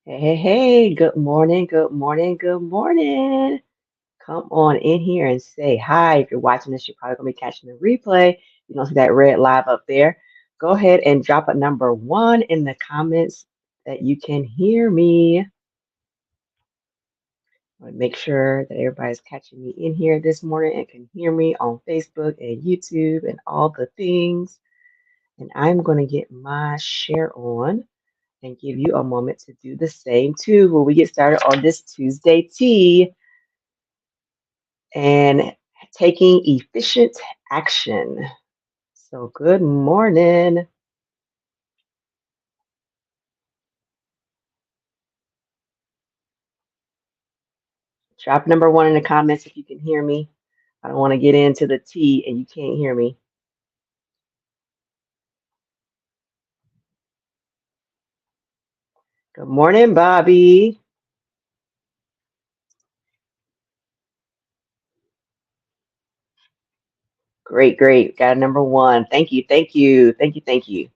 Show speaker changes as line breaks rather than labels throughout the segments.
Hey, hey, hey, good morning, good morning, good morning. Come on in here and say hi. If you're watching this, you're probably going to be catching the replay. You don't see that red live up there. Go ahead and drop a number one in the comments that you can hear me. Make sure that everybody's catching me in here this morning and can hear me on Facebook and YouTube and all the things. And I'm going to get my share on and give you a moment to do the same too when we get started on this Tuesday tea and taking efficient action. So, good morning. Drop number one in the comments if you can hear me. I don't want to get into the tea and you can't hear me. Good morning, Bobby. Great, great. Got a number one. Thank you, thank you, thank you, thank you.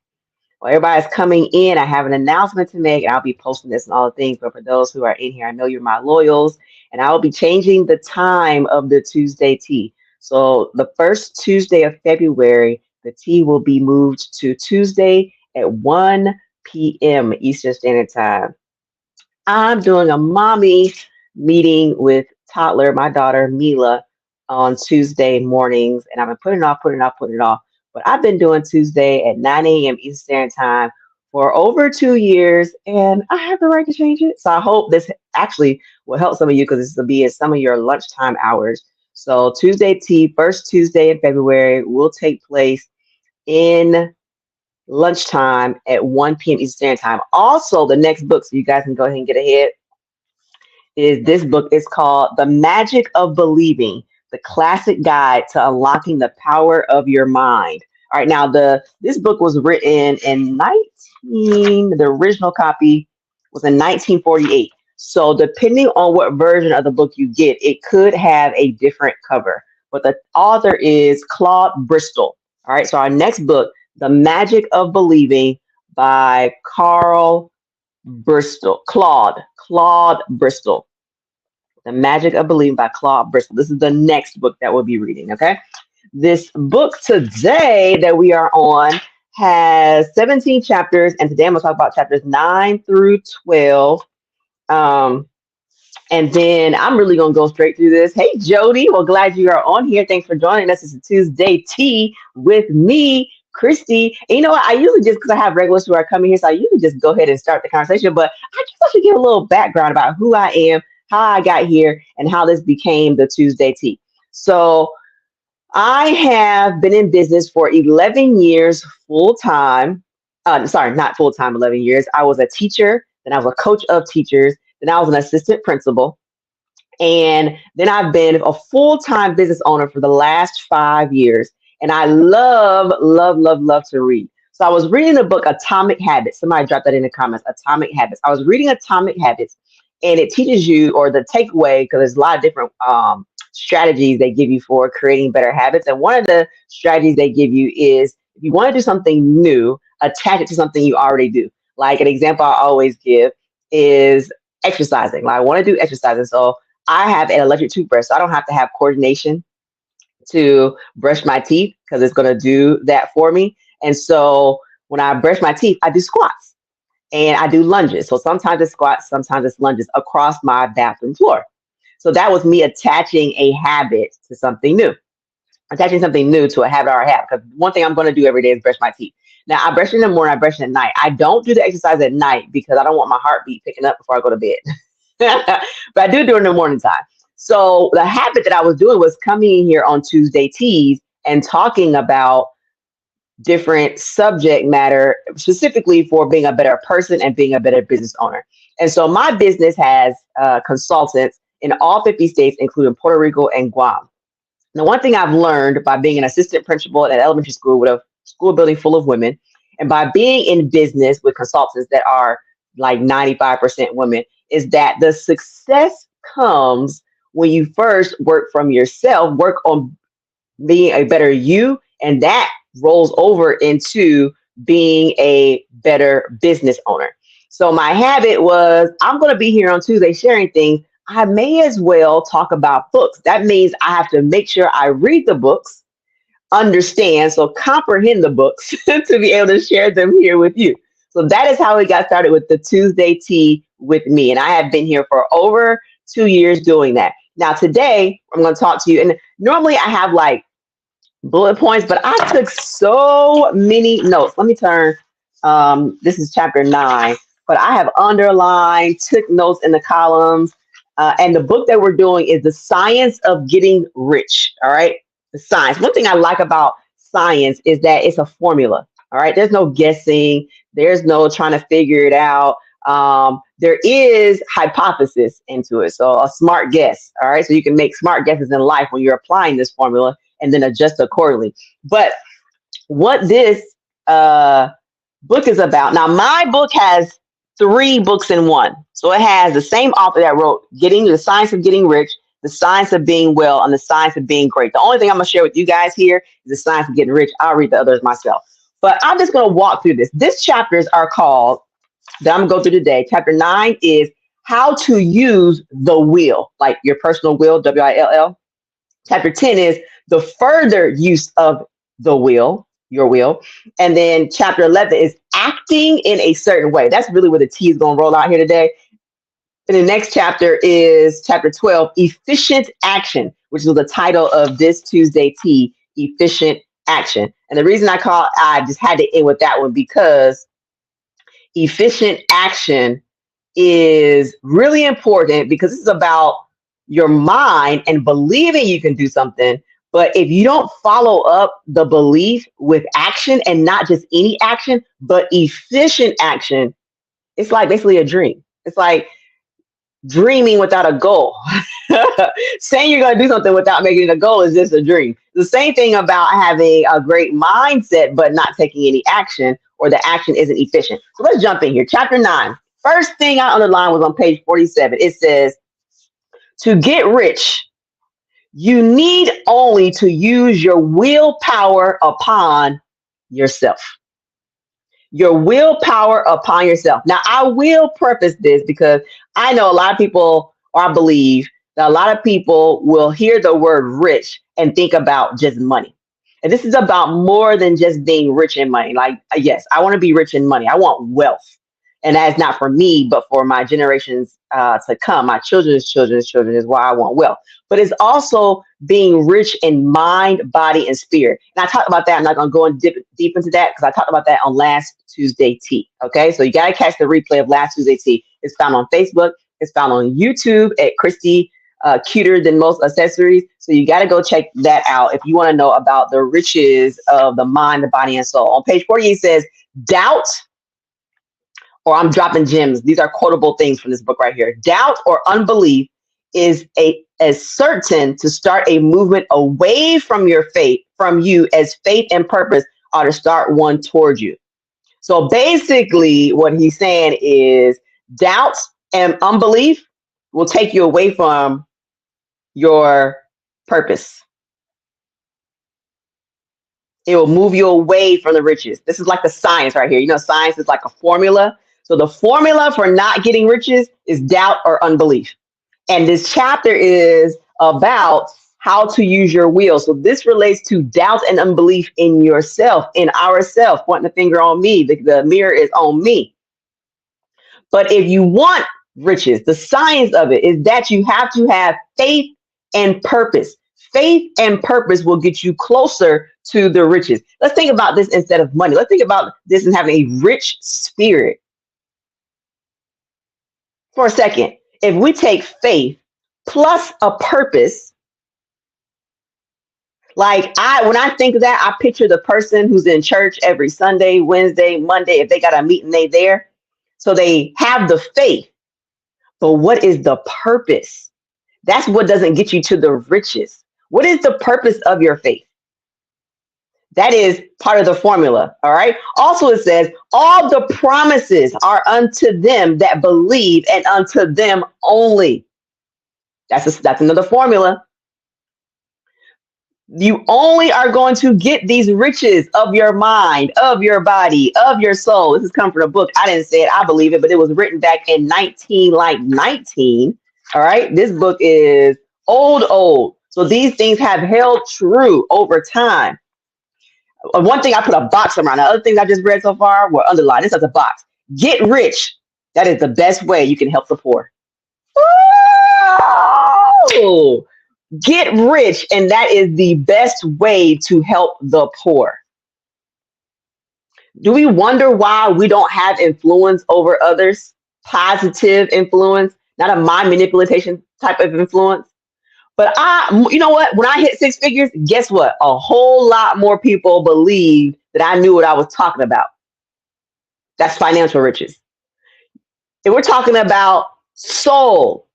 Well, everybody's coming in. I have an announcement to make, and I'll be posting this and all the things. But for those who are in here, I know you're my loyals, and I will be changing the time of the Tuesday tea. So the first Tuesday of February, the tea will be moved to Tuesday at 1 p.m. Eastern Standard Time. I'm doing a mommy meeting with toddler, my daughter Mila, on Tuesday mornings, and I've been putting it off, putting it off, putting it off. But I've been doing Tuesday at 9 a.m. Eastern Standard Time for over 2 years, and I have the right to change it. So I hope this actually will help some of you because this will be in some of your lunchtime hours. So Tuesday tea, first Tuesday in February, will take place in lunchtime at 1 p.m. Eastern Standard Time. Also, the next book, so you guys can go ahead and get ahead, is this book. It's called The Magic of Believing, the classic guide to unlocking the power of your mind. All right, now this book was written in the original copy was in 1948. So depending on what version of the book you get, it could have a different cover. But the author is Claude Bristol. All right, so our next book, The Magic of Believing by Claude Bristol. The Magic of Believing by Claude Bristol. This is the next book that we'll be reading, okay? This book today that we are on has 17 chapters, and today I'm going to talk about chapters 9 through 12. And then I'm really going to go straight through this. Hey, Jody. Well, glad you are on here. Thanks for joining us. It's a Tuesday tea with me, Christy. And you know what? I usually just, because I have regulars who are coming here, so I usually just go ahead and start the conversation. But I guess I should give a little background about who I am, how I got here, and how this became the Tuesday tea. So I have been in business for 11 years full time. Sorry, not full time, 11 years. I was a teacher, then I was a coach of teachers, then I was an assistant principal. And then I've been a full time business owner for the last 5 years. And I love, love, love, love to read. So I was reading the book Atomic Habits. Somebody dropped that in the comments. Atomic Habits. I was reading Atomic Habits, and it teaches you, or the takeaway, because there's a lot of different strategies they give you for creating better habits. And one of the strategies they give you is if you want to do something new, attach it to something you already do. Like an example I always give is exercising. Like I want to do exercising. So I have an electric toothbrush, so I don't have to have coordination to brush my teeth because it's going to do that for me. And so when I brush my teeth, I do squats and I do lunges. So sometimes it's squats, sometimes it's lunges across my bathroom floor. So that was me attaching a habit to something new, attaching something new to a habit or a habit. Because one thing I'm going to do every day is brush my teeth. Now, I brush in the morning, I brush at night. I don't do the exercise at night because I don't want my heartbeat picking up before I go to bed. But I do during the morning time. So the habit that I was doing was coming in here on Tuesday teas and talking about different subject matter specifically for being a better person and being a better business owner. And so my business has consultants in all 50 states, including Puerto Rico and Guam. Now, one thing I've learned by being an assistant principal at an elementary school with a school building full of women, and by being in business with consultants that are like 95% women, is that the success comes when you first work from yourself, work on being a better you, and that rolls over into being a better business owner. So my habit was, I'm going to be here on Tuesday sharing things. I may as well talk about books. That means I have to make sure I read the books, understand, so comprehend the books to be able to share them here with you. So that is how we got started with the Tuesday Tea with me. And I have been here for over 2 years doing that. Now, today, I'm going to talk to you. And normally I have like bullet points, but I took so many notes. Let me turn, this is chapter 9, but I have underlined, took notes in the columns. And the book that we're doing is The Science of Getting Rich. All right. The science. One thing I like about science is that it's a formula. All right. There's no guessing. There's no trying to figure it out. There is hypothesis into it. So a smart guess. All right. So you can make smart guesses in life when you're applying this formula and then adjust accordingly. But what this book is about. Now, my book has 3 books in one. So it has the same author that wrote Getting the Science of Getting Rich, The Science of Being Well, and The Science of Being Great. The only thing I'm going to share with you guys here is The Science of Getting Rich. I'll read the others myself. But I'm just going to walk through this. These chapters are called, that I'm going to go through today. Chapter 9 is how to use the will, like your personal will, W-I-L-L. Chapter 10 is the further use of the will, your will. And then chapter 11 is acting in a certain way. That's really where the T is going to roll out here today. And the next chapter is chapter 12, Efficient Action, which is the title of this Tuesday Tea, Efficient Action. And the reason I just had to end with that one because efficient action is really important because this is about your mind and believing you can do something. But if you don't follow up the belief with action, and not just any action, but efficient action, it's like basically a dream. It's like dreaming without a goal. Saying you're going to do something without making it a goal is just a dream. The same thing about having a great mindset, but not taking any action, or the action isn't efficient. So let's jump in here. Chapter 9. First thing I underlined was on page 47. It says, to get rich, you need only to use your willpower upon yourself. Your willpower upon yourself. Now, I will preface this because I know a lot of people, or I believe that a lot of people will hear the word rich and think about just money. And this is about more than just being rich in money. Like, yes, I want to be rich in money. I want wealth. And that's not for me, but for my generations to come. My children's children is why I want wealth. But it's also being rich in mind, body, and spirit. And I talked about that. I'm not going to go in deep into that because I talked about that on last Tuesday Tea. Okay, so you got to catch the replay of last Tuesday Tea. It's found on Facebook. It's found on YouTube at Christy Cuter Than Most Accessories. So you got to go check that out if you want to know about the riches of the mind, the body, and soul. On page 48 it says, doubt, or I'm dropping gems. These are quotable things from this book right here. Doubt or unbelief is as certain to start a movement away from your faith, from you, as faith and purpose are to start one towards you. So basically what he's saying is doubt and unbelief will take you away from your purpose. It will move you away from the riches. This is like the science right here. You know, science is like a formula. So the formula for not getting riches is doubt or unbelief. And this chapter is about how to use your will. So this relates to doubt and unbelief in yourself, in ourselves. Pointing the finger on me. The mirror is on me. But if you want riches, the science of it is that you have to have faith and purpose. Faith and purpose will get you closer to the riches. Let's think about this instead of money. Let's think about this and having a rich spirit. For a second, if we take faith plus a purpose, like when I think of that, I picture the person who's in church every Sunday, Wednesday, Monday. If they got a meeting, they there. So they have the faith. But what is the purpose? That's what doesn't get you to the riches. What is the purpose of your faith? That is part of the formula. All right. Also, it says all the promises are unto them that believe, and unto them only. That's another formula. You only are going to get these riches of your mind, of your body, of your soul. This is coming from a book. I didn't say it, I believe it, but it was written back in 19. All right. This book is old. So these things have held true over time. One thing I put a box around. The other things I just read so far were underlined. This has a box. Get rich. That is the best way you can help the poor. Oh, get rich, and that is the best way to help the poor. Do we wonder why we don't have influence over others? Positive influence, not a mind manipulation type of influence. But you know what? When I hit six figures, guess what? A whole lot more people believed that I knew what I was talking about. That's financial riches. If we're talking about soul,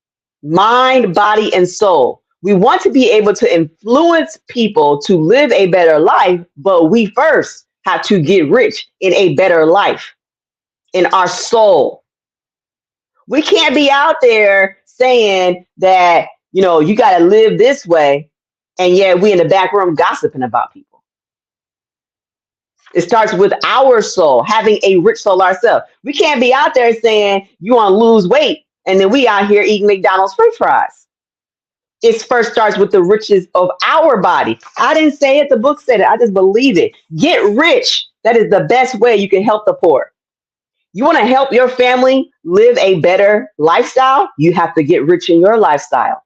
mind, body, and soul, we want to be able to influence people to live a better life, but we first have to get rich in a better life, in our soul. We can't be out there saying that, you got to live this way, and yet we in the back room gossiping about people. It starts with our soul, having a rich soul ourselves. We can't be out there saying you want to lose weight, and then we out here eating McDonald's French fries. It first starts with the riches of our body. I didn't say it. The book said it. I just believe it. Get rich. That is the best way you can help the poor. You want to help your family live a better lifestyle? You have to get rich in your lifestyle.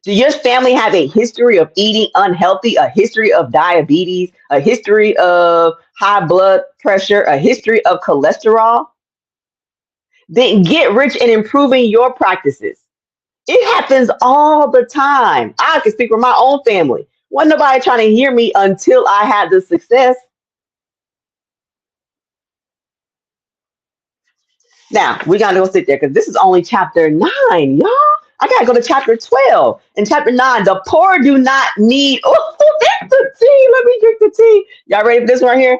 Do your family have a history of eating unhealthy, a history of diabetes, a history of high blood pressure, a history of cholesterol? Then get rich in improving your practices. It happens all the time. I can speak for my own family. Wasn't nobody trying to hear me until I had the success. Now, we got to go sit there because this is only chapter 9, y'all. I got to go to chapter 12. In chapter 9, the poor do not need... Oh, that's the tea. Let me drink the tea. Y'all ready for this one here?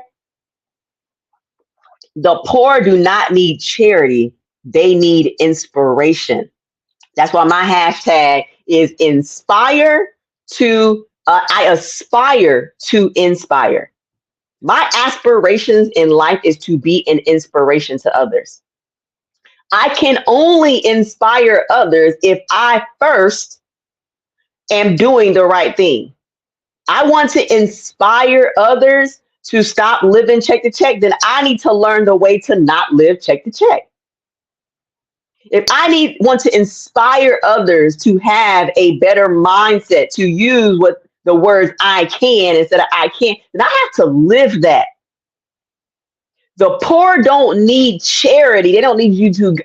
The poor do not need charity. They need inspiration. That's why my hashtag is inspire to, I aspire to inspire. My aspirations in life is to be an inspiration to others. I can only inspire others if I first am doing the right thing. I want to inspire others to stop living check to check, then I need to learn the way to not live check to check. If I want to inspire others to have a better mindset, to use what the words I can instead of I can't, then I have to live that. The poor don't need charity. They don't need you to,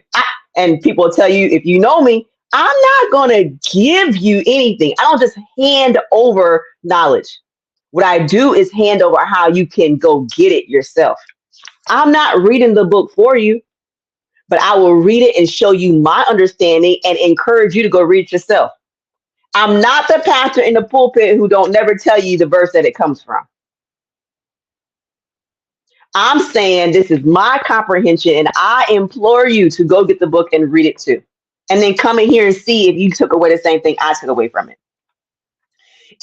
and people tell you, if you know me, I'm not going to give you anything. I don't just hand over knowledge. What I do is hand over how you can go get it yourself. I'm not reading the book for you, but I will read it and show you my understanding and encourage you to go read it yourself. I'm not the pastor in the pulpit who don't never tell you the verse that it comes from. I'm saying this is my comprehension, and I implore you to go get the book and read it too. And then come in here and see if you took away the same thing I took away from it.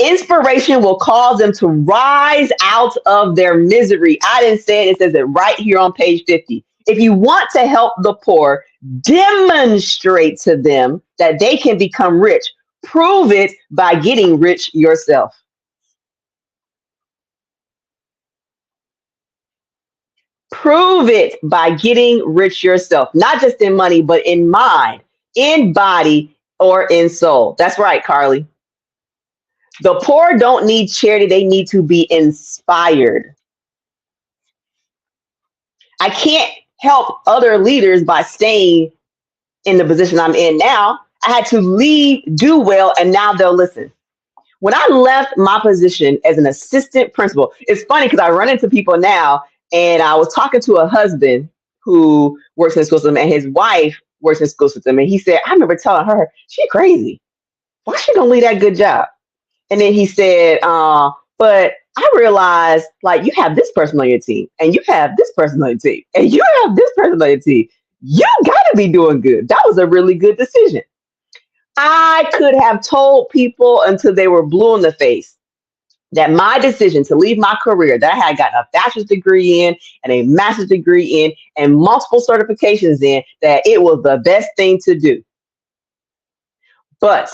Inspiration will cause them to rise out of their misery. I didn't say it. It says it right here on page 50. If you want to help the poor, demonstrate to them that they can become rich. Prove it by getting rich yourself. Prove it by getting rich yourself, not just in money, but in mind, in body, or in soul. That's right, Carly. The poor don't need charity. They need to be inspired. I can't help other leaders by staying in the position I'm in now. I had to leave, do well, and now they'll listen. When I left my position as an assistant principal, it's funny because I run into people now, and I was talking to a husband who works in the school system, and his wife works in the school system, and he said, I remember telling her, she crazy. Why she gonna leave that good job? And then he said, but I realized, like, you have this person on your team, and you have this person on your team, and you have this person on your team. You got to be doing good. That was a really good decision. I could have told people until they were blue in the face that my decision to leave my career that I had gotten a bachelor's degree in and a master's degree in and multiple certifications in, that it was the best thing to do. But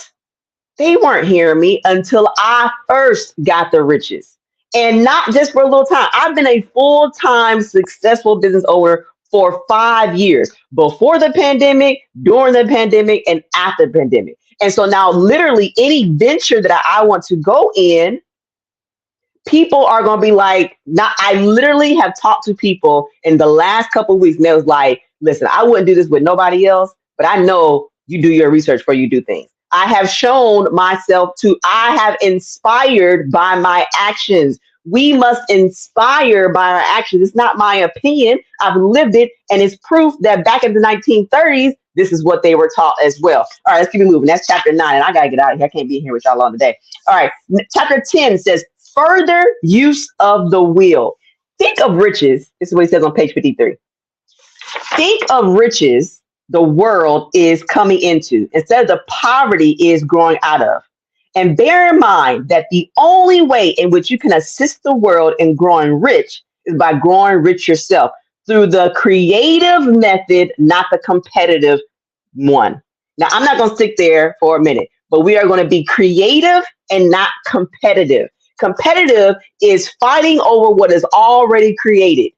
they weren't hearing me until I first got the riches. And not just for a little time. I've been a full-time successful business owner for 5 years, before the pandemic, during the pandemic, and after the pandemic. And so now literally any venture that I want to go in, people are going to be like, not, I literally have talked to people in the last couple of weeks and they was like, listen, I wouldn't do this with nobody else, but I know you do your research before you do things. I have shown myself to, I have inspired by my actions. We must inspire by our actions. It's not my opinion. I've lived it, and it's proof that back in the 1930s, this is what they were taught as well. All right, let's keep it moving. That's chapter 9, and I got to get out of here. I can't be here with y'all all today. All right, chapter 10 says, further use of the will. Think of riches. This is what he says on page 53. Think of riches the world is coming into instead of the poverty is growing out of. And bear in mind that the only way in which you can assist the world in growing rich is by growing rich yourself through the creative method, not the competitive one. Now, I'm not going to stick there for a minute, but we are going to be creative and not competitive. Competitive is fighting over what is already created.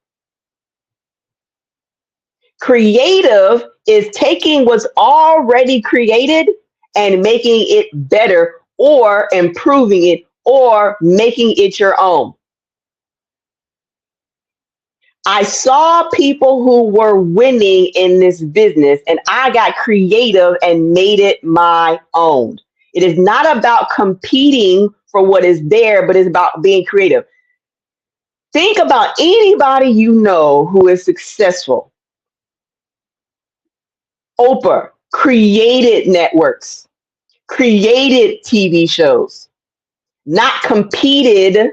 Creative is taking what's already created and making it better or improving it or making it your own. I saw people who were winning in this business and I got creative and made it my own. It is not about competing for what is there, but it's about being creative. Think about anybody you know who is successful. Oprah created networks, created TV shows, not competed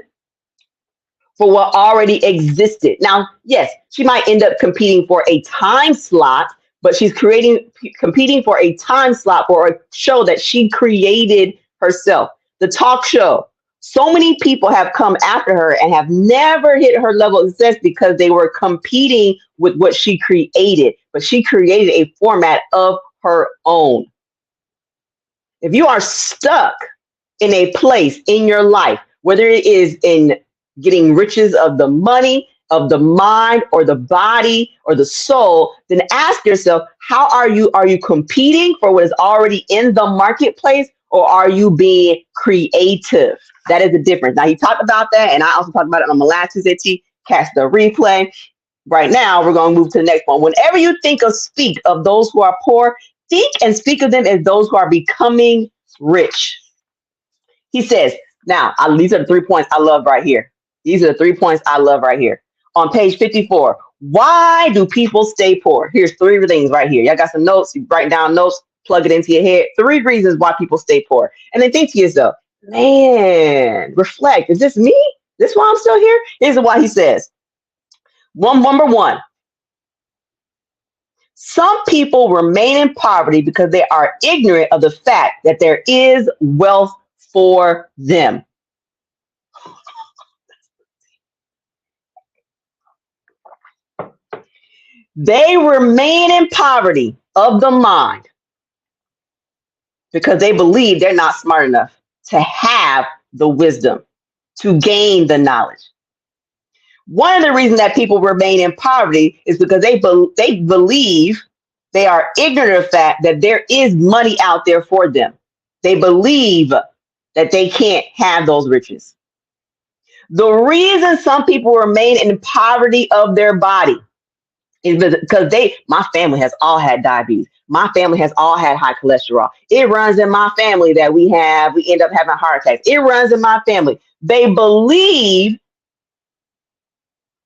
for what already existed. Now, yes, she might end up competing for a time slot, but she's competing for a time slot for a show that she created herself. The talk show. So many people have come after her and have never hit her level of success because they were competing with what she created, but she created a format of her own. If you are stuck in a place in your life, whether it is in getting riches of the money, of the mind, or the body, or the soul, then ask yourself, how are you? Are you competing for what is already in the marketplace, or are you being creative? That is the difference. Now, he talked about that, and I also talked about it on my last Tuesday Tea. Catch the replay. Right now, we're going to move to the next one. Whenever you speak of those who are poor, think and speak of them as those who are becoming rich. He says, now, these are the 3 points I love right here. These are the 3 points I love right here. On page 54, why do people stay poor? Here's 3 things right here. Y'all got some notes. You write down notes, plug it into your head. 3 reasons why people stay poor. And then think to yourself, man, reflect. Is this me? This why I'm still here? Here's why he says. Number 1, some people remain in poverty because they are ignorant of the fact that there is wealth for them. They remain in poverty of the mind because they believe they're not smart enough to have the wisdom, to gain the knowledge. One of the reasons that people remain in poverty is because they believe, they are ignorant of the fact that there is money out there for them. They believe that they can't have those riches. The reason some people remain in poverty of their body is because my family has all had diabetes. My family has all had high cholesterol. It runs in my family that we end up having heart attacks. It runs in my family. They believe,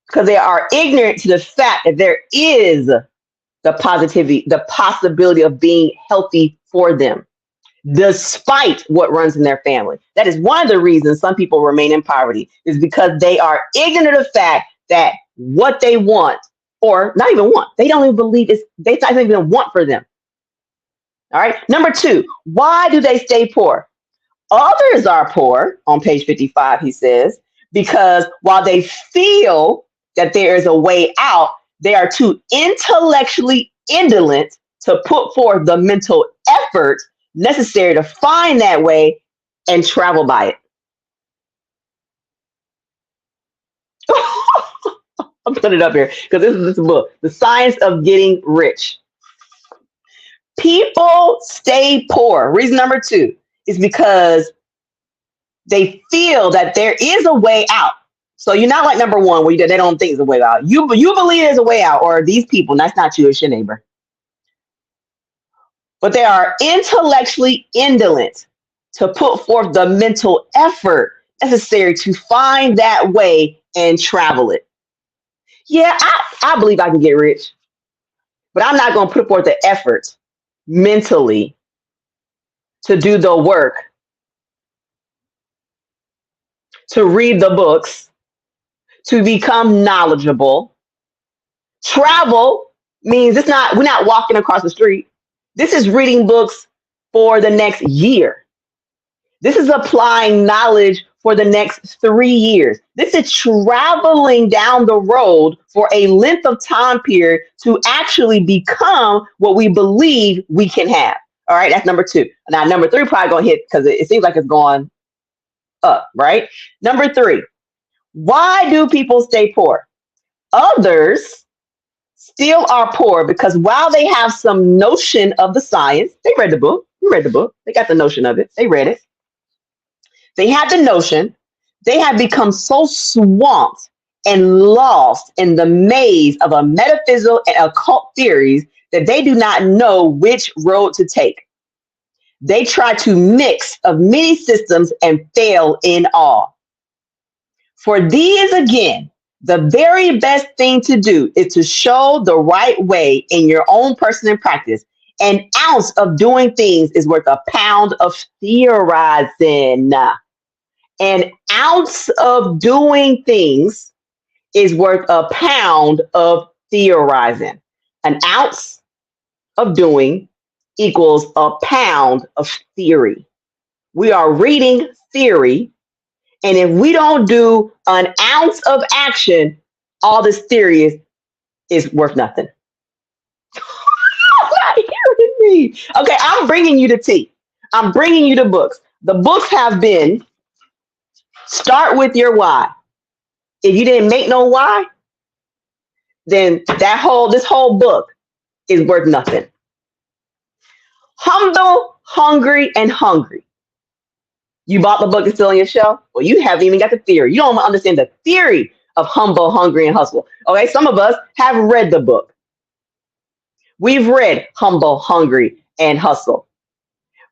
because they are ignorant to the fact that there is the possibility of being healthy for them, despite what runs in their family. That is one of the reasons some people remain in poverty, is because they are ignorant of the fact that what they want, or not even want, they don't even believe they don't even want for them. All right. Number two, why do they stay poor? Others are poor, on page 55, he says, because while they feel that there is a way out, they are too intellectually indolent to put forth the mental effort necessary to find that way and travel by it. I'll put it up here because this book, The Science of Getting Rich. People stay poor. Reason number two is because they feel that there is a way out. So you're not like number one, where they don't think there's a way out. You believe there's a way out, or these people, and that's not you, it's your neighbor. But they are intellectually indolent to put forth the mental effort necessary to find that way and travel it. Yeah, I believe I can get rich, but I'm not going to put forth the effort mentally to do the work, to read the books, to become knowledgeable. Travel means we're not walking across the street. This is reading books for the next year. This is applying knowledge for the next 3 years. This is traveling down the road for a length of time period to actually become what we believe we can have. All right, that's number two. Now, number three probably going to hit because it seems like it's going up, right? Number three, why do people stay poor? Others still are poor because while they have some notion of the science, they read the book. You read the book. They got the notion of it. They read it. They had the notion. They have become so swamped and lost in the maze of a metaphysical and occult theories that they do not know which road to take. They try to mix of many systems and fail in all. For these, again, the very best thing to do is to show the right way in your own person and practice. An ounce of doing things is worth a pound of theorizing. An ounce of doing things is worth a pound of theorizing. An ounce of doing equals a pound of theory. We are reading theory, and if we don't do an ounce of action, all this theory is worth nothing. Not hearing me. Okay, I'm bringing you the tea. I'm bringing you the books. The books have been start with your why. If you didn't make no why, then this whole book is worth nothing. Humble, hungry, and hungry. You bought the book, it's still on your shelf? Well, you haven't even got the theory. You don't understand the theory of humble, hungry, and hustle. Okay, some of us have read the book. We've read Humble, Hungry, and Hustle,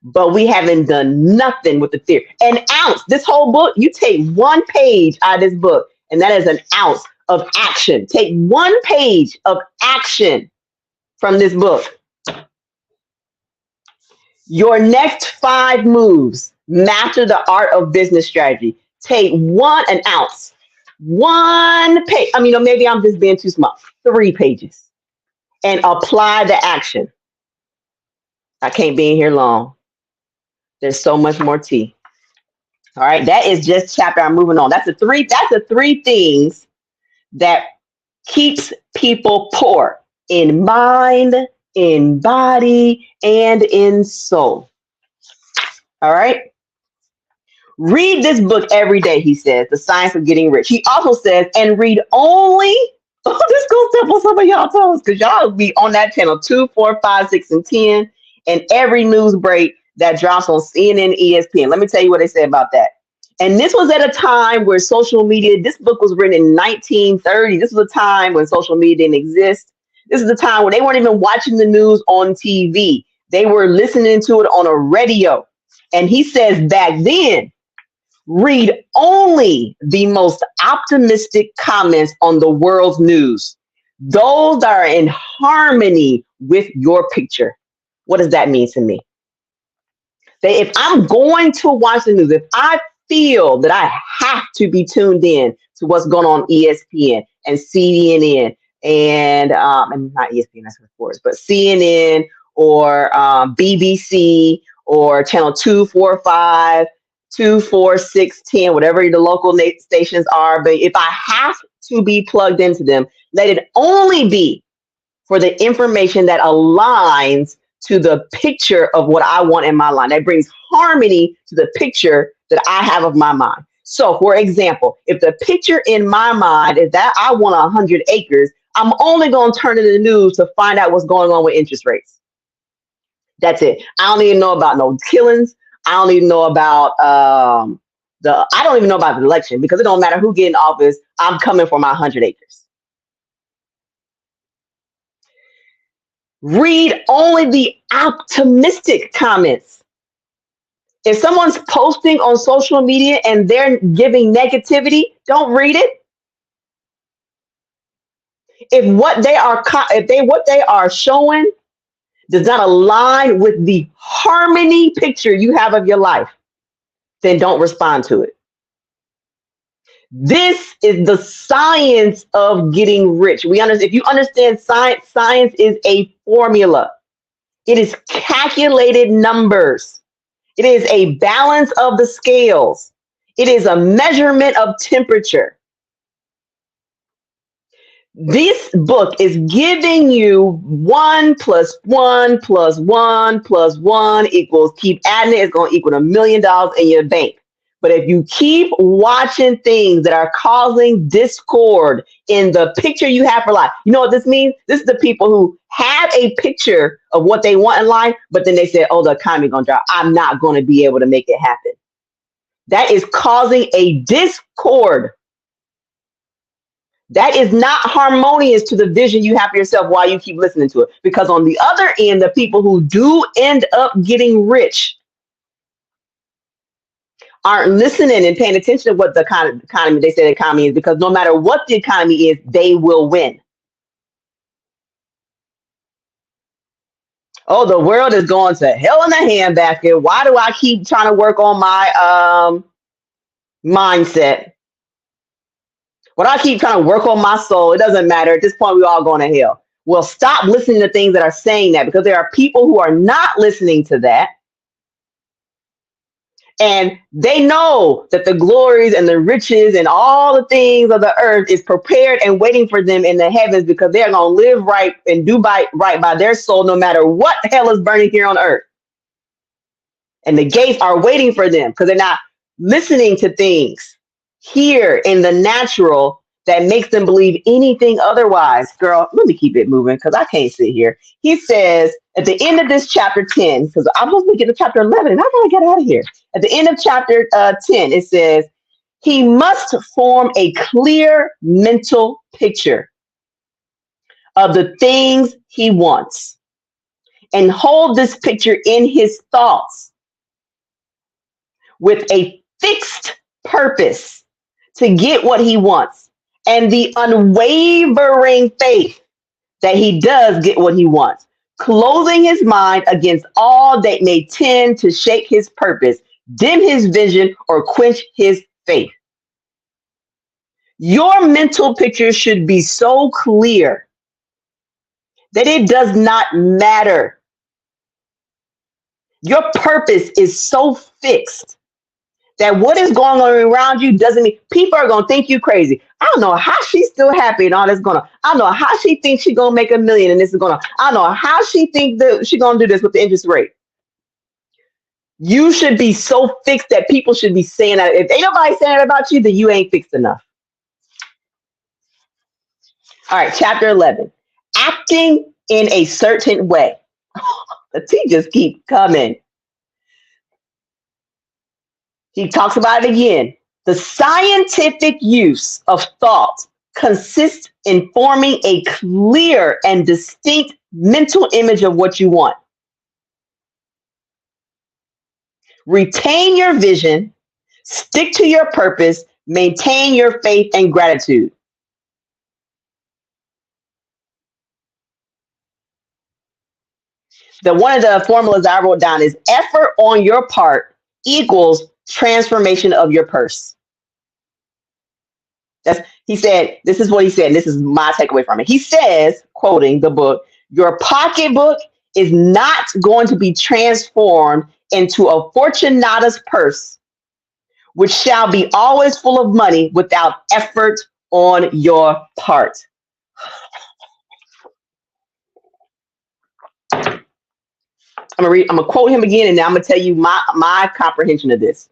but we haven't done nothing with the theory. An ounce, this whole book, you take 1 page out of this book, and that is an ounce of action. Take 1 page of action from this book. Your next 5 moves, master the art of business strategy. Take an ounce, 1 page. I mean, maybe I'm just being too small. 3 pages, and apply the action. I can't be in here long. There's so much more tea. All right, that is just chapter. I'm moving on. That's the 3 things that keeps people poor in mind, in body, and in soul. All right. Read this book every day, he says, The Science of Getting Rich. He also says, and read only, this goes step on some of y'all toes, because y'all be on that channel 2, 4, 5, 6, and 10, and every news break that drops on CNN, ESPN. Let me tell you what they say about that. And this was at a time where social media, this book was written in 1930. This was a time when social media didn't exist. This is the time when they weren't even watching the news on TV. They were listening to it on a radio. And he says back then, read only the most optimistic comments on the world's news. Those that are in harmony with your picture. What does that mean to me? That if I'm going to watch the news, if I feel that I have to be tuned in to what's going on ESPN and CNN and not ESPN, that's for sports, but CNN or BBC or channel 245, 24610, whatever the local stations are. But if I have to be plugged into them, let it only be for the information that aligns to the picture of what I want in my line. That brings harmony to the picture that I have of my mind. So, for example, if the picture in my mind is that I want 100 acres, I'm only going to turn to the news to find out what's going on with interest rates. That's it. I don't even know about no killings. I don't even know about I don't even know about the election, because it don't matter who get in office. I'm coming for my 100 acres. Read only the optimistic comments. If someone's posting on social media and they're giving negativity, don't read it. If what they are showing does not align with the harmony picture you have of your life, then don't respond to it. This is the science of getting rich. If you understand science, science is a formula. It is calculated numbers. It is a balance of the scales. It is a measurement of temperature. This book is giving you 1 + 1 + 1 + 1 equals, keep adding it, it's going to equal $1 million in your bank. But if you keep watching things that are causing discord in the picture you have for life, you know what this means? This is the people who have a picture of what they want in life, but then they say, oh, the economy going to drop. I'm not going to be able to make it happen. That is causing a discord. That is not harmonious to the vision you have for yourself while you keep listening to it. Because on the other end, the people who do end up getting rich aren't listening and paying attention to what the economy, they say the economy is, because no matter what the economy is, they will win. Oh, the world is going to hell in a handbasket. Why do I keep trying to work on my mindset? When I keep trying to work on my soul, it doesn't matter. At this point, we're all going to hell. Well, stop listening to things that are saying that, because there are people who are not listening to that. And they know that the glories and the riches and all the things of the earth is prepared and waiting for them in the heavens, because they're going to live right and do right by their soul, no matter what hell is burning here on earth. And the gates are waiting for them, because they're not listening to things here in the natural that makes them believe anything otherwise. Girl, let me keep it moving, because I can't sit here. He says at the end of this chapter 10, because I'm supposed to get to chapter 11 and I gotta get out of here. At the end of chapter 10, it says, he must form a clear mental picture of the things he wants and hold this picture in his thoughts with a fixed purpose to get what he wants, and the unwavering faith that he does get what he wants, closing his mind against all that may tend to shake his purpose, dim his vision, or quench his faith. Your mental picture should be so clear that it does not matter. Your purpose is so fixed that what is going on around you doesn't mean, people are going to think you crazy. I don't know how she's still happy and all this going on. I don't know how she thinks she's going to make $1 million and this is going on. I don't know how she thinks that she's going to do this with the interest rate. You should be so fixed that people should be saying that. If ain't nobody saying that about you, then you ain't fixed enough. All right, chapter 11. Acting in a certain way. The tea just keep coming. He talks about it again. The scientific use of thought consists in forming a clear and distinct mental image of what you want. Retain your vision, stick to your purpose, maintain your faith and gratitude. One of the formulas I wrote down is effort on your part equals transformation of your purse. He said, this is what he said. This is my takeaway from it. He says, quoting the book, your pocketbook is not going to be transformed into a Fortunatus purse, which shall be always full of money without effort on your part. I'm gonna quote him again, and now I'm gonna tell you my comprehension of this.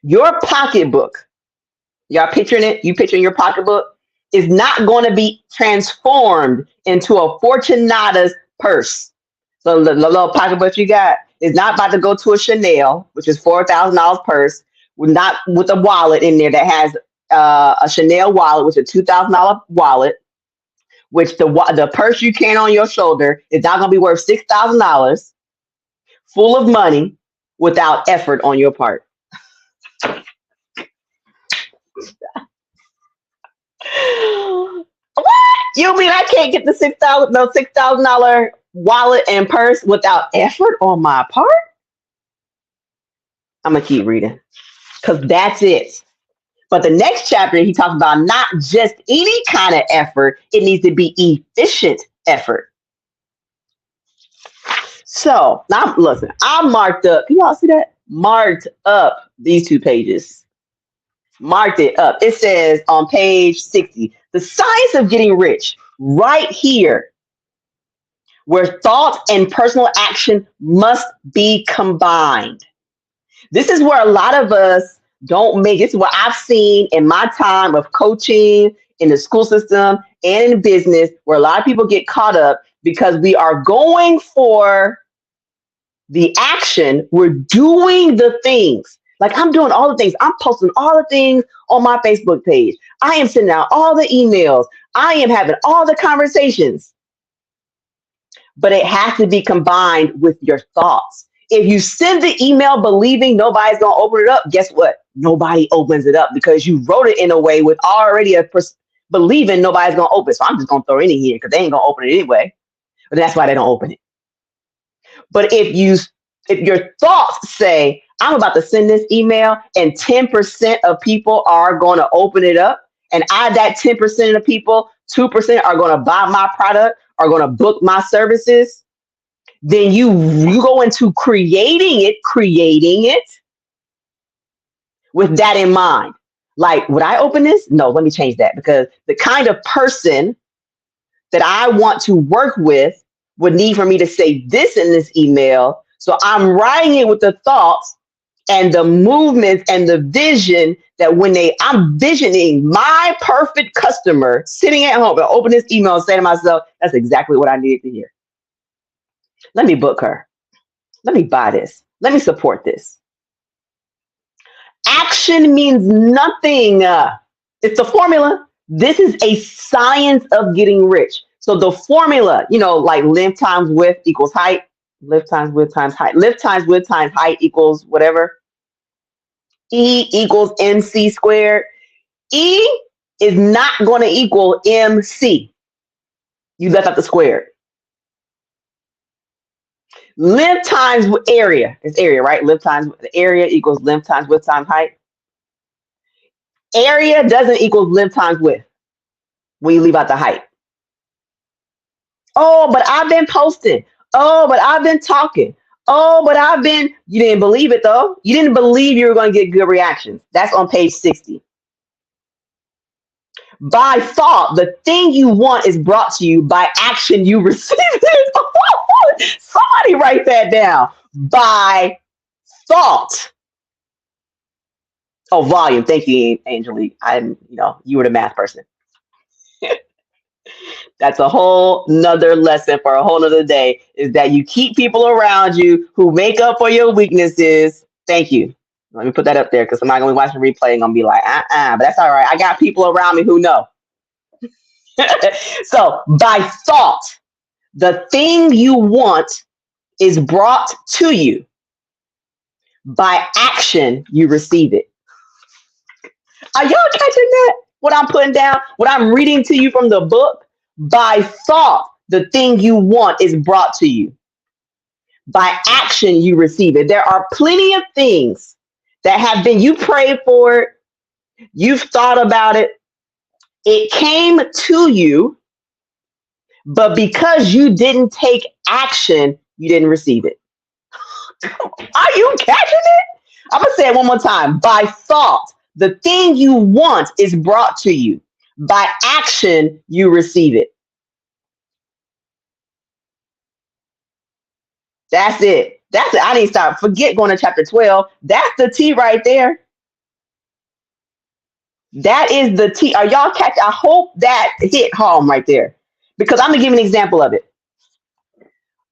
Your pocketbook, y'all picturing it? You picturing your pocketbook is not going to be transformed into a Fortunatus purse. So the little pocketbook you got is not about to go to a Chanel, which is $4,000 purse, not with a wallet in there that has a Chanel wallet, which is a $2,000 wallet, which the purse you carry on your shoulder is not going to be worth $6,000, full of money, without effort on your part. What? You mean I can't get the $6,000 wallet and purse without effort on my part? I'm gonna keep reading because that's it. But the next chapter, he talks about not just any kind of effort; it needs to be efficient effort. So now, listen, I marked up. Can y'all see that? Marked up these 2 pages. Marked it up. It says on page 60, the science of getting rich, right here, where thought and personal action must be combined. This is where a lot of us don't make. This is what I've seen in my time of coaching in the school system and in business, where a lot of people get caught up because we are going for the action. We're doing the things. Like I'm doing all the things. I'm posting all the things on my Facebook page. I am sending out all the emails. I am having all the conversations. But it has to be combined with your thoughts. If you send the email believing nobody's going to open it up, guess what? Nobody opens it up because you wrote it in a way with already believing nobody's going to open it. So I'm just going to throw it in here because they ain't going to open it anyway. But that's why they don't open it. But if your thoughts say, I'm about to send this email and 10% of people are going to open it up, and out of that 10% of the people, 2% are going to buy my product, are going to book my services, then you go into creating it with that in mind. Like, would I open this? No, let me change that, because the kind of person that I want to work with would need for me to say this in this email. So I'm writing it with the thoughts and the movements and the vision that I'm visioning my perfect customer sitting at home and open this email and say to myself, that's exactly what I needed to hear. Let me book her. Let me buy this. Let me support this. Action means nothing. It's the formula. This is a science of getting rich. So the formula, like length times width equals height. Lift times width times height. Lift times width times height equals whatever. E equals MC squared. E is not going to equal MC. You left out the squared. Length times area. It's area, right? Length times area equals length times width times height. Area doesn't equal length times width when you leave out the height. Oh, but I've been posting. Oh, but I've been talking. Oh, but you didn't believe it though. You didn't believe you were going to get good reactions. That's on page 60. By thought, the thing you want is brought to you. By action, you receive it. Somebody write that down. By thought. Oh, volume. Thank you, Angelique. You were the math person. That's a whole nother lesson for a whole nother day, is that you keep people around you who make up for your weaknesses. Thank you. Let me put that up there because I'm not going to be watching the replay and going to be like, but that's all right. I got people around me who know. So by thought, the thing you want is brought to you. By action, you receive it. Are y'all catching that? What I'm putting down, what I'm reading to you from the book? By thought, the thing you want is brought to you. By action, you receive it. There are plenty of things that have been, you prayed for it, you've thought about it, it came to you, But because you didn't take action, you didn't receive it. Are you catching it? I'm going to say it one more time. By thought, the thing you want is brought to you. By action, you receive it. That's it. That's it. I need to stop. Forget going to chapter 12. That's the T right there. That is the T. Are y'all catch? I hope that hit home right there. Because I'm going to give you an example of it.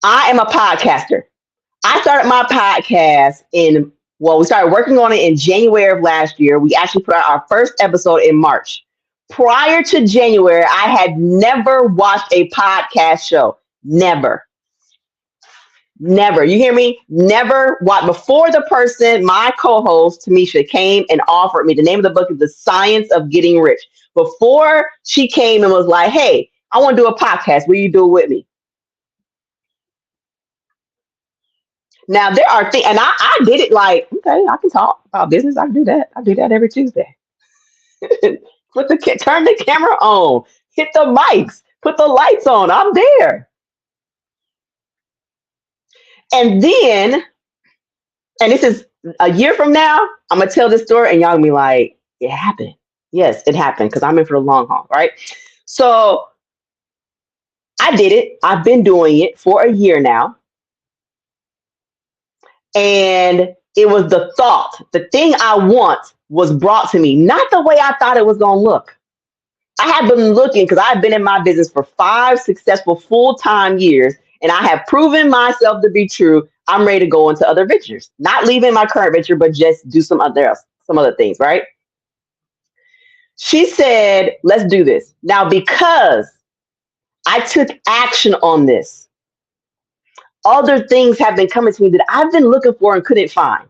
I am a podcaster. I started my podcast we started working on it in January of last year. We actually put out our first episode in March. Prior to January, I had never watched a podcast show. Never. Never. You hear me? Never. What before the person, my co-host Tamisha, came and offered me. The name of the book is The Science of Getting Rich. Before she came and was like, "Hey, I want to do a podcast. Will you do it with me?" Now there are things, and I did it like, okay, I can talk about business. I can do that. I do that every Tuesday. Turn the camera on, hit the mics, put the lights on. I'm there. And then, and this is a year from now, I'm gonna tell this story, and y'all gonna be like, it happened. Yes, it happened because I'm in for the long haul, right? So I did it. I've been doing it for a year now. And it was the thought, the thing I want was brought to me, not the way I thought it was going to look. I have been looking because I've been in my business for 5 successful full-time years, and I have proven myself to be true. I'm ready to go into other ventures, not leaving my current venture, but just do some other things, right? She said, let's do this. Now, because I took action on this, other things have been coming to me that I've been looking for and couldn't find.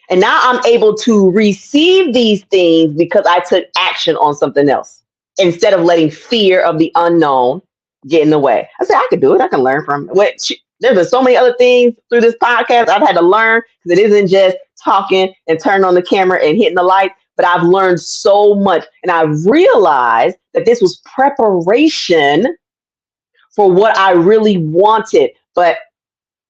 And now I'm able to receive these things because I took action on something else instead of letting fear of the unknown get in the way. I said, I could do it. I can learn from it. There's been so many other things through this podcast I've had to learn because it isn't just talking and turning on the camera and hitting the light, but I've learned so much. And I realized that this was preparation for what I really wanted. But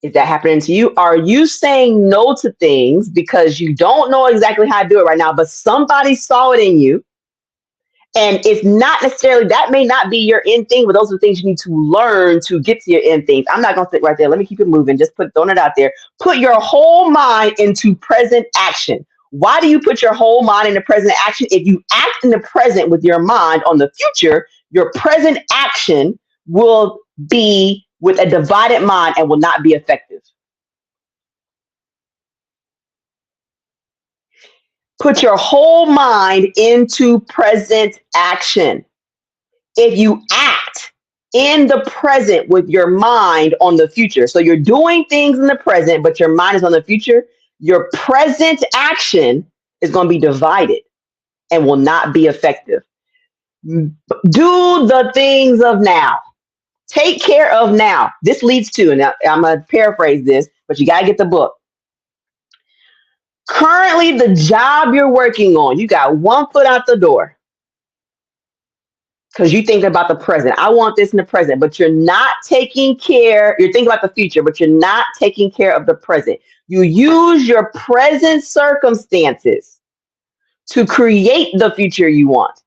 is that happening to you? Are you saying no to things because you don't know exactly how to do it right now, but somebody saw it in you? And it's not necessarily, that may not be your end thing, but those are the things you need to learn to get to your end things. I'm not going to sit right there. Let me keep it moving. Just throwing it out there. Put your whole mind into present action. Why do you put your whole mind into present action? If you act in the present with your mind on the future, your present action will be with a divided mind and will not be effective. Put your whole mind into present action. If you act in the present with your mind on the future, so you're doing things in the present, but your mind is on the future, your present action is going to be divided and will not be effective. Do the things of now. Take care of now. This leads to, and I'm going to paraphrase this, but you got to get the book. Currently, the job you're working on, you got one foot out the door because you think about the present. I want this in the present, but you're not taking care. You're thinking about the future, but you're not taking care of the present. You use your present circumstances to create the future you want.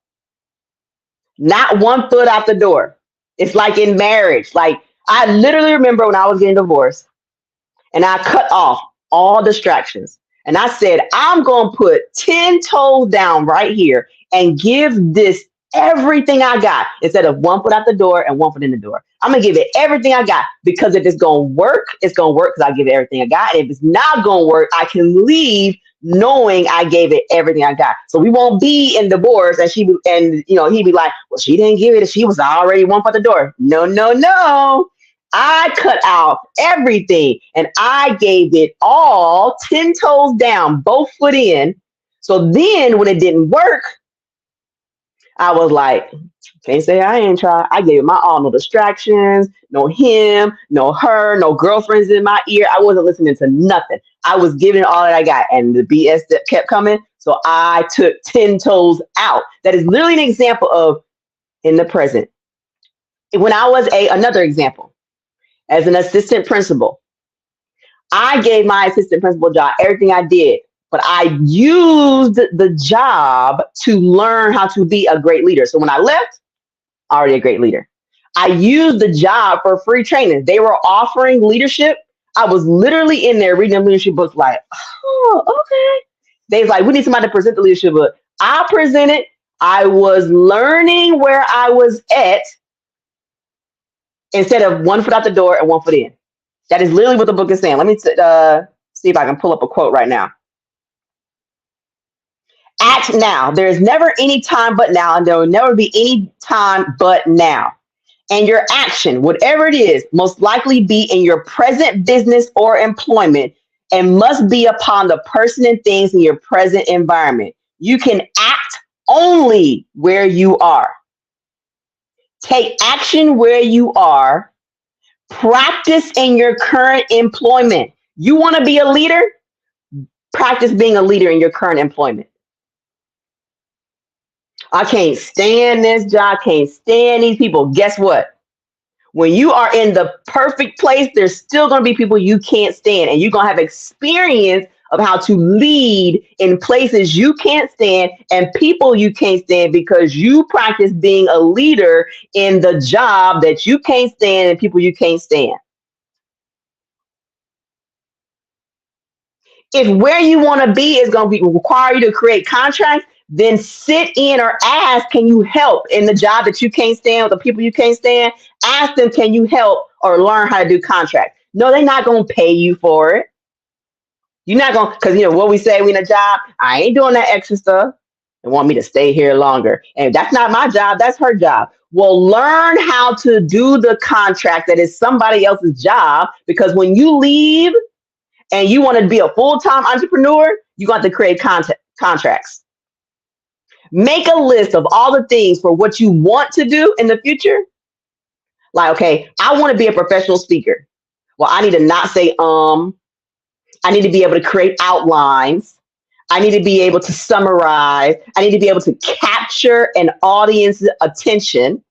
Not one foot out the door. It's like in marriage. Like I literally remember when I was getting divorced and I cut off all distractions. And I said, I'm going to put 10 toes down right here and give this everything I got instead of one foot out the door and one foot in the door. I'm going to give it everything I got because if it's going to work, it's going to work because I give it everything I got. And if it's not going to work, I can leave knowing I gave it everything I got. So we won't be in divorce and he'd be like, well, she didn't give it. She was already one foot the door. No, no, no. I cut out everything and I gave it all 10 toes down, both foot in. So then when it didn't work, I was like, can't say I ain't tried. I gave it my all. No distractions, no him, no her, no girlfriends in my ear. I wasn't listening to nothing. I was giving all that I got and the BS that kept coming. So I took 10 toes out. That is literally an example of in the present. When I was another example, as an assistant principal, I gave my assistant principal job everything I did, but I used the job to learn how to be a great leader. So when I left, already a great leader. I used the job for free training. They were offering leadership. I was literally in there reading leadership books like, oh, okay. They was like, we need somebody to present the leadership book. I presented. I was learning where I was at instead of one foot out the door and one foot in. That is literally what the book is saying. Let me see if I can pull up a quote right now. Act now. There is never any time but now, and there will never be any time but now. And your action, whatever it is, most likely be in your present business or employment and must be upon the person and things in your present environment. You can act only where you are. Take action where you are. Practice in your current employment. You want to be a leader? Practice being a leader in your current employment. I can't stand this job. Can't stand these people. Guess what? When you are in the perfect place, there's still going to be people you can't stand, and you're going to have experience of how to lead in places you can't stand and people you can't stand because you practice being a leader in the job that you can't stand and people you can't stand. If where you want to be is going to require you to create contracts, then sit in or ask, can you help in the job that you can't stand with the people you can't stand? Ask them, can you help or learn how to do contracts? No, they're not going to pay you for it. You're not going to, because you know what we say, we in a job, I ain't doing that extra stuff. They want me to stay here longer. And that's not my job, that's her job. Well, learn how to do the contract that is somebody else's job, because when you leave and you want to be a full-time entrepreneur, you got to create contracts. Make a list of all the things for what you want to do in the future. Like, okay, I want to be a professional speaker. Well, I need to not say I need to be able to create outlines. I need to be able to summarize. I need to be able to capture an audience's attention.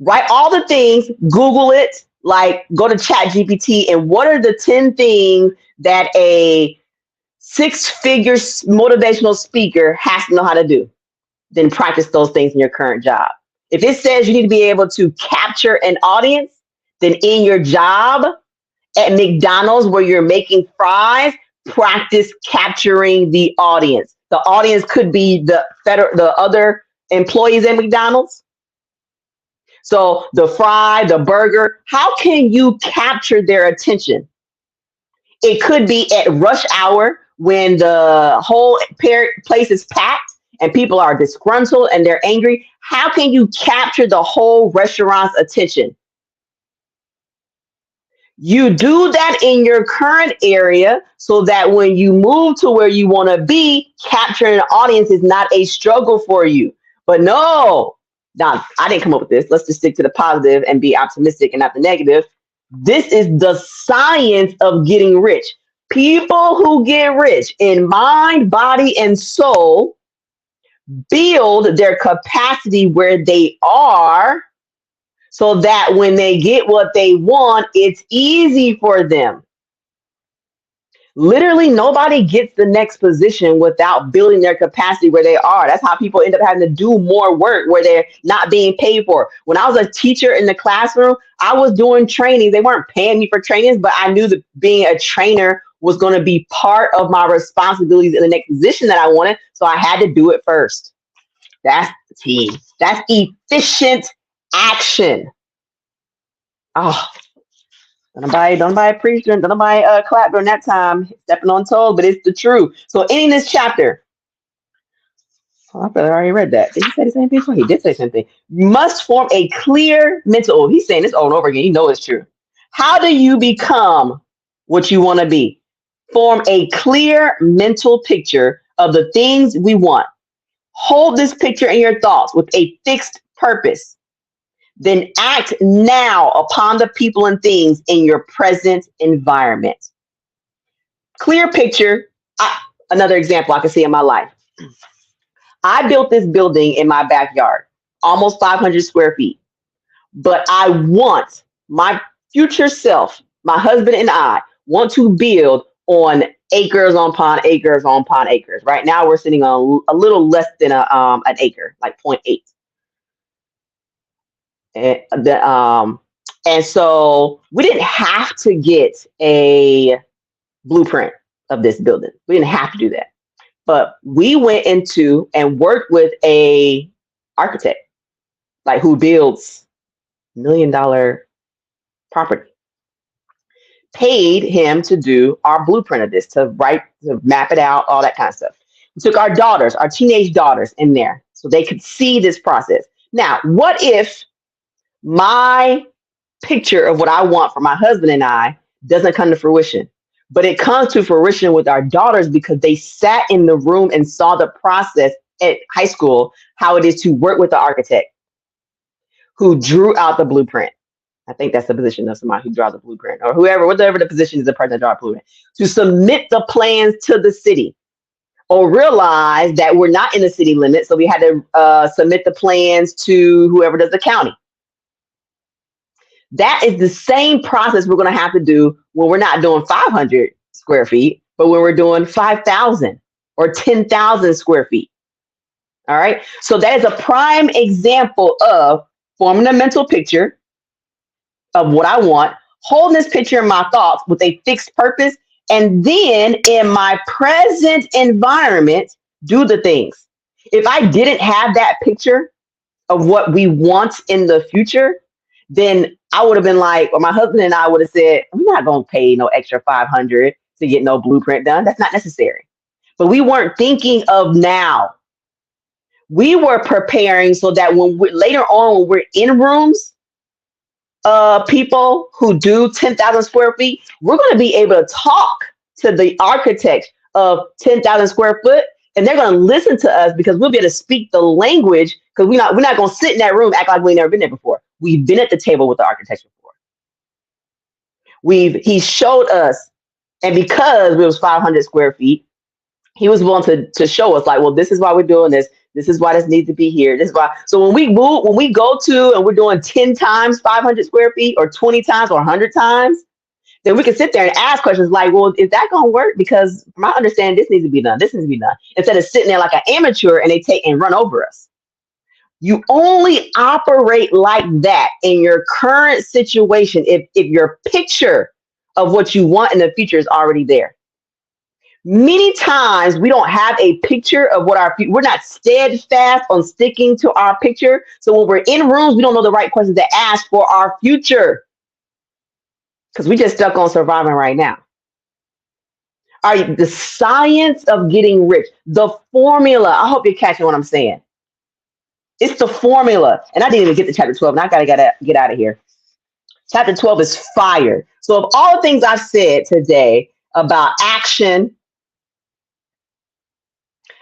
Write all the things, Google it, like go to ChatGPT, and what are the 10 things that a six-figure motivational speaker has to know how to do? Then practice those things in your current job. If it says you need to be able to capture an audience, then in your job at McDonald's where you're making fries, practice capturing the audience. The audience could be the other employees at McDonald's. So the fry, the burger, how can you capture their attention? It could be at rush hour when the whole place is packed and people are disgruntled and they're angry. How can you capture the whole restaurant's attention? You do that in your current area so that when you move to where you want to be, capturing an audience is not a struggle for you. But no, I didn't come up with this. Let's just stick to the positive and be optimistic and not the negative. This is the science of getting rich. People who get rich in mind, body, and soul build their capacity where they are so that when they get what they want, it's easy for them. Literally, nobody gets the next position without building their capacity where they are. That's how people end up having to do more work where they're not being paid for. When I was a teacher in the classroom, I was doing training. They weren't paying me for trainings, but I knew that being a trainer was going to be part of my responsibilities in the next position that I wanted. So I had to do it first. That's the team. That's efficient action. Oh, don't buy a preacher, don't buy clap during that time, stepping on toes, but it's the truth. So ending this chapter, I already read that. Did he say the same thing? Oh, he did say the same thing. You must form a clear mental, he's saying this over and over again, you know it's true. How do you become what you want to be? Form a clear mental picture of the things we want. Hold this picture in your thoughts with a fixed purpose. Then act now upon the people and things in your present environment. Clear picture. Another example I can see in my life. I built this building in my backyard. almost 500 square feet. But I want my future self, my husband and I, want to build on acres on pond acres on pond acres. Right now, we're sitting on a little less than an acre, like zero point 0.8. And so we didn't have to get a blueprint of this building. We didn't have to do that. But we went into and worked with a architect, like who builds $1 million property. Paid him to do our blueprint of this, to map it out, all that kind of stuff. We took our daughters, our teenage daughters in there so they could see this process. Now, what if my picture of what I want for my husband and I doesn't come to fruition? But it comes to fruition with our daughters because they sat in the room and saw the process at high school, how it is to work with the architect who drew out the blueprint. I think that's the position of somebody who draws a blueprint, or whatever the position is, the person that draws a blueprint, to submit the plans to the city, or realize that we're not in the city limits, so we had to submit the plans to whoever does the county. That is the same process we're going to have to do when we're not doing 500 square feet, but when we're doing 5,000 or 10,000 square feet. All right. So that is a prime example of forming a mental picture of what I want, holding this picture in my thoughts with a fixed purpose, and then in my present environment, do the things. If I didn't have that picture of what we want in the future, then I would have been like, or my husband and I would have said, we're not going to pay no extra 500 to get no blueprint done. That's not necessary. But we weren't thinking of now. We were preparing so that later on, when we're in rooms, people who do 10,000 square feet, we're going to be able to talk to the architect of 10,000 square foot, and they're going to listen to us because we'll be able to speak the language, because we're not going to sit in that room act like we've never been there before. We've been at the table with the architects before. He showed us, and because it was 500 square feet, he was willing to show us, like, well, this is why we're doing this. This is why this needs to be here. This is why. So when we go to and we're doing 10 times 500 square feet, or 20 times, or 100 times, then we can sit there and ask questions like, well, is that going to work? Because from my understanding, this needs to be done. This needs to be done. Instead of sitting there like an amateur and they take and run over us. You only operate like that in your current situation if your picture of what you want in the future is already there. Many times we don't have a picture of what we're not steadfast on sticking to our picture. So when we're in rooms, we don't know the right questions to ask for our future, because we just stuck on surviving right now. All right, the science of getting rich, the formula. I hope you're catching what I'm saying. It's the formula. And I didn't even get to chapter 12, and I got to get out of here. Chapter 12 is fire. So of all the things I've said today about action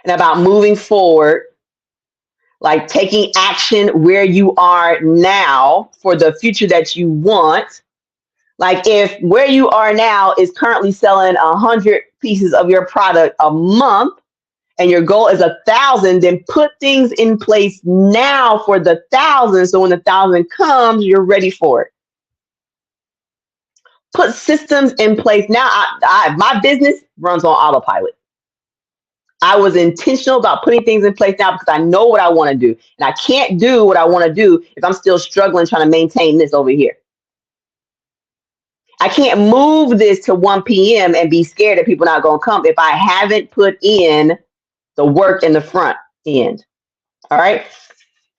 and about moving forward, like taking action where you are now for the future that you want. Like if where you are now is currently selling 100 pieces of your product a month, and your goal is 1,000, then put things in place now for the 1,000. So when the 1,000 comes, you're ready for it. Put systems in place. Now, my business runs on autopilot. I was intentional about putting things in place now because I know what I want to do. And I can't do what I want to do if I'm still struggling trying to maintain this over here. I can't move this to 1 p.m. and be scared that people are not going to come if I haven't put in the work in the front end. All right.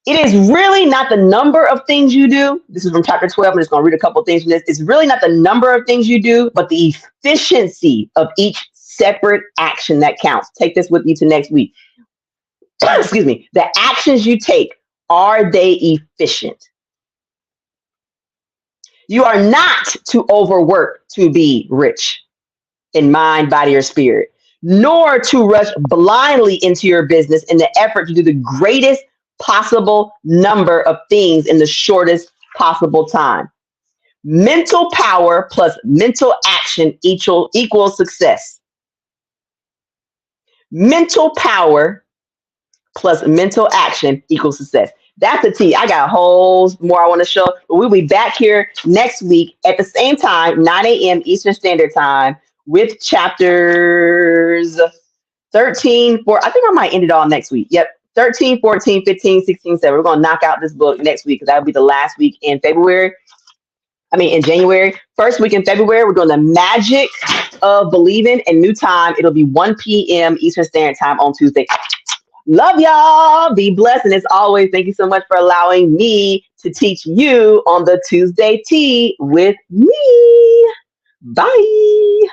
It is really not the number of things you do. This is from chapter 12. I'm just going to read a couple of things from this. It's really not the number of things you do, but the efficiency of each separate action that counts. Take this with you to next week. Excuse me. The actions you take, are they efficient? You are not to overwork to be rich in mind, body, or spirit, nor to rush blindly into your business in the effort to do the greatest possible number of things in the shortest possible time. Mental power plus mental action equals success. Mental power plus mental action equals success. That's the tea. I got holes more I want to show. But we'll be back here next week at the same time, 9 a.m. Eastern Standard Time, with chapters 13, 4. I think I might end it all next week. Yep. 13, 14, 15, 16, 7. We're going to knock out this book next week because that'll be the last week in February. In January. First week in February, we're doing the magic of believing, and new time. It'll be 1 p.m. Eastern Standard Time on Tuesday. Love y'all. Be blessed. And as always, thank you so much for allowing me to teach you on the Tuesday Tea with me. Bye.